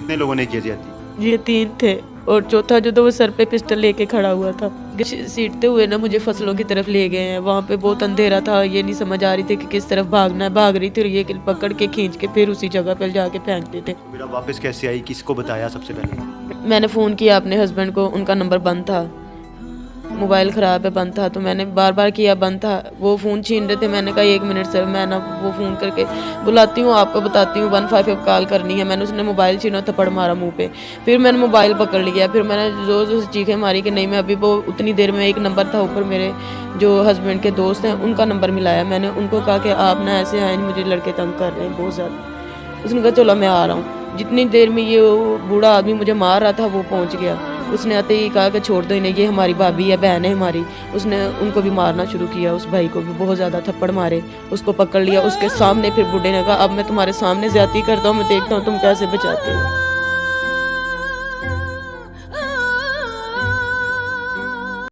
कितने लोगों ने किया ज्यादती? ये 3 थे और चौथा जो था वो सर पे पिस्टल लेके खड़ा हुआ था। सीटते हुए ना मुझे फसलों की तरफ ले गए हैं। वहाँ पे बहुत अंधेरा था, ये नहीं समझ आ रही थी कि किस तरफ भागना है। भाग रही थी और ये पकड़ के खींच के फिर उसी जगह पर जाके फेंकते थे। फिर आप वापस कैसे आई, किसको बताया सबसे पहले? मैंने फ़ोन किया अपने हस्बैंड को, उनका नंबर बंद था, मोबाइल ख़राब है, बंद था। तो मैंने बार बार किया, बंद था। वो फ़ोन छीन रहे थे। मैंने कहा 1 मिनट सर, मैं ना वो फ़ोन करके बुलाती हूँ, आपको बताती हूँ, 15 कॉल करनी है। मैंने उसने मोबाइल छीना, थप्पड़ मारा मुंह पे। फिर मैंने मोबाइल पकड़ लिया। फिर मैंने ज़ोर ज़ोर से चीखें मारी कि नहीं मैं अभी, वो उतनी देर में एक नंबर था ऊपर, मेरे जो हस्बैंड के दोस्त हैं उनका नंबर मिलाया। मैंने उनको कहा कि आप ना ऐसे आए, मुझे लड़के तंग कर रहे हैं बहुत ज़्यादा। उसने कहा चलो मैं आ रहा हूँ। जितनी देर में ये बूढ़ा आदमी मुझे मार रहा था वो पहुँच गया। उसने आते ही कहा कि छोड़ दो इन्हें, ये हमारी भाभी है, बहन है हमारी। उसने उनको भी मारना शुरू किया, उस भाई को भी बहुत ज़्यादा थप्पड़ मारे। उसको पकड़ लिया उसके सामने। फिर बूढ़े ने कहा अब मैं तुम्हारे सामने ज़्यादती करता हूँ, मैं देखता हूँ तुम कैसे बचाते हो।